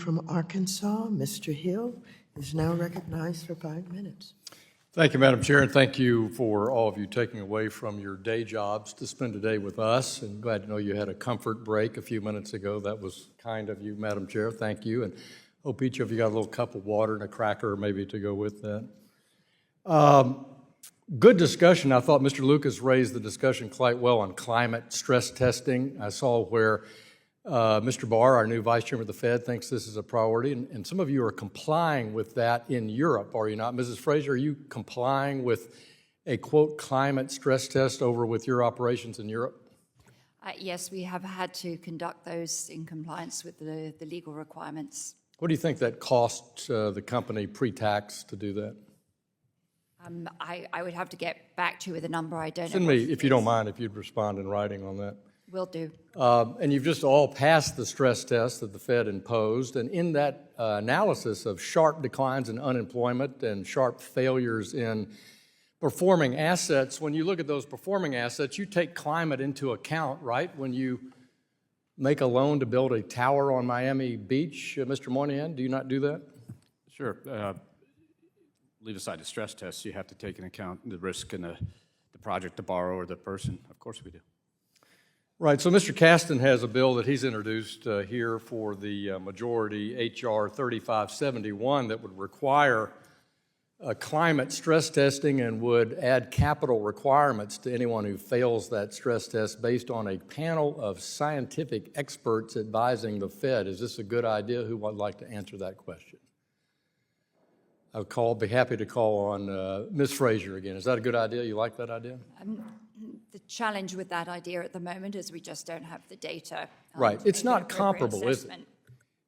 from Arkansas, Mr. Hill, is now recognized for 5 minutes. Thank you, Madam Chair, and thank you for all of you taking away from your day jobs to spend today with us. And glad to know you had a comfort break a few minutes ago. That was kind of you, Madam Chair. Thank you. And hope each of you got a little cup of water and a cracker maybe to go with that. Good discussion. I thought Mr. Lucas raised the discussion quite well on climate stress testing. I saw where Mr. Barr, our new Vice Chairman of the Fed, thinks this is a priority, and some of you are complying with that in Europe, are you not? Mrs. Fraser, are you complying with a, quote, climate stress test over with your operations in Europe? Yes, we have had to conduct those in compliance with the legal requirements. What do you think that costs the company pre-tax to do that? I would have to get back to you with a number. I don't know. Send me, if you don't mind, if you'd respond in writing on that. Will do. And you've just all passed the stress test that the Fed imposed, and in that analysis of sharp declines in unemployment and sharp failures in performing assets, when you look at those performing assets, you take climate into account, right? When you make a loan to build a tower on Miami Beach, Mr. Moynihan, do you not do that? Sure. Leave aside the stress tests, you have to take into account the risk and the project, the borrower, the person. Of course we do. Right, so Mr. Caston has a bill that he's introduced here for the majority, H.R. 3571, that would require climate stress testing and would add capital requirements to anyone who fails that stress test based on a panel of scientific experts advising the Fed. Is this a good idea? Who would like to answer that question? I'll be happy to call on Ms. Fraser again. Is that a good idea? You like that idea? The challenge with that idea at the moment is we just don't have the data. Right. To It's make an not appropriate comparable, is it?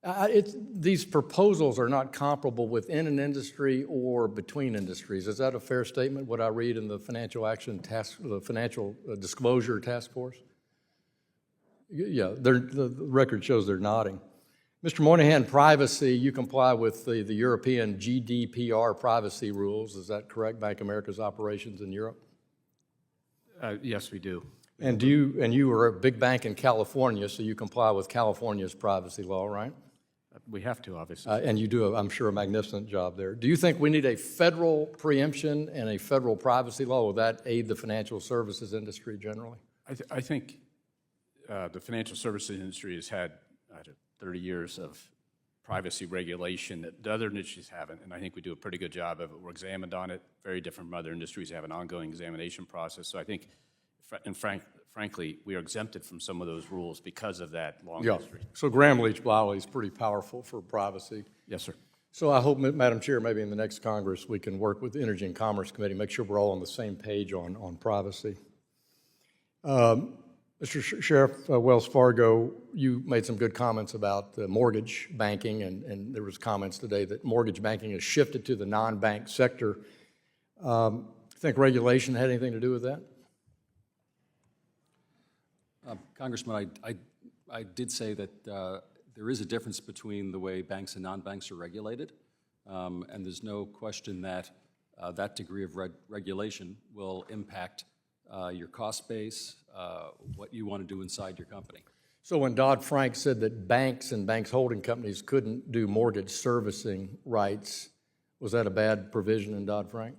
assessment. These proposals are not comparable within an industry or between industries. Is that a fair statement, what I read in the Financial Action Task, the Financial Disclosure Task Force? Yeah, the record shows they're nodding. Mr. Moynihan, privacy, you comply with the European GDPR privacy rules. Is that correct? Bank of America's operations in Europe? Yes, we do. And you are a big bank in California, so you comply with California's privacy law, right? We have to, obviously. And you do, I'm sure, a magnificent job there. Do you think we need a federal preemption and a federal privacy law? Will that aid the financial services industry generally? I think the financial services industry has had 30 years of privacy regulation that the other industries haven't, and I think we do a pretty good job of it. We're examined on it, very different from other industries, have an ongoing examination process. So I think, and frankly, we are exempted from some of those rules because of that long history. So Gramm-Leach-Bliley is pretty powerful for privacy. Yes, sir. So I hope, Madam Chair, maybe in the next Congress we can work with the Energy and Commerce Committee, make sure we're all on the same page on privacy. Mr. Sheriff, Wells Fargo, you made some good comments about mortgage banking, and there was comments today that mortgage banking has shifted to the non-bank sector. Think regulation had anything to do with that? Congressman, I did say that there is a difference between the way banks and non-banks are regulated, and there's no question that that degree of regulation will impact your cost base, what you want to do inside your company. So when Dodd-Frank said that banks and banks holding companies couldn't do mortgage servicing rights, was that a bad provision in Dodd-Frank?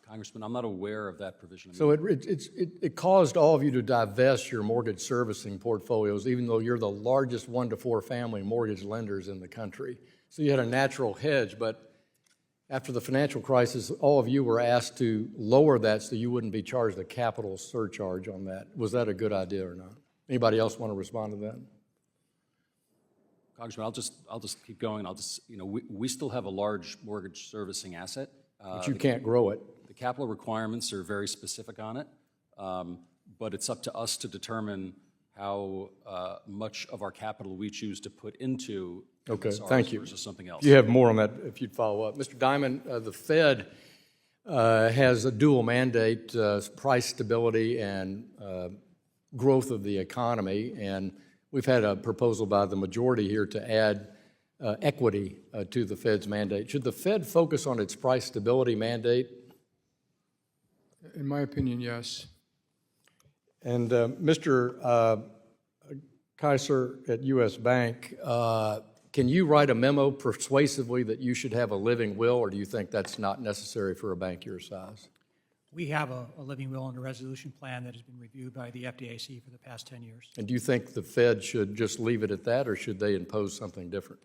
Congressman, I'm not aware of that provision. So it caused all of you to divest your mortgage servicing portfolios, even though you're the largest 1 to 4 family mortgage lenders in the country. So you had a natural hedge, but after the financial crisis, all of you were asked to lower that so you wouldn't be charged a capital surcharge on that. Was that a good idea or not? Anybody else want to respond to that? Congressman, I'll just keep going. We still have a large mortgage servicing asset. But you can't grow it. The capital requirements are very specific on it, but it's up to us to determine how much of our capital we choose to put into thank you. versus something else. You have more on that if you'd follow up. Mr. Diamond, the Fed has a dual mandate, price stability and growth of the economy, and we've had a proposal by the majority here to add equity to the Fed's mandate. Should the Fed focus on its price stability mandate? In my opinion, yes. And Mr. Kaiser at U.S. Bank, can you write a memo persuasively that you should have a living will, or do you think that's not necessary for a bank your size? We have a living will and a resolution plan that has been reviewed by the FDIC for the past 10 years. And do you think the Fed should just leave it at that, or should they impose something different?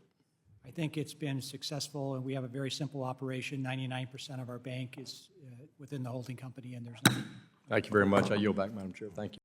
I think it's been successful, and we have a very simple operation. 99% of our bank is within the holding company, and there's no Thank you very much. I yield back, Madam Chair. Thank you.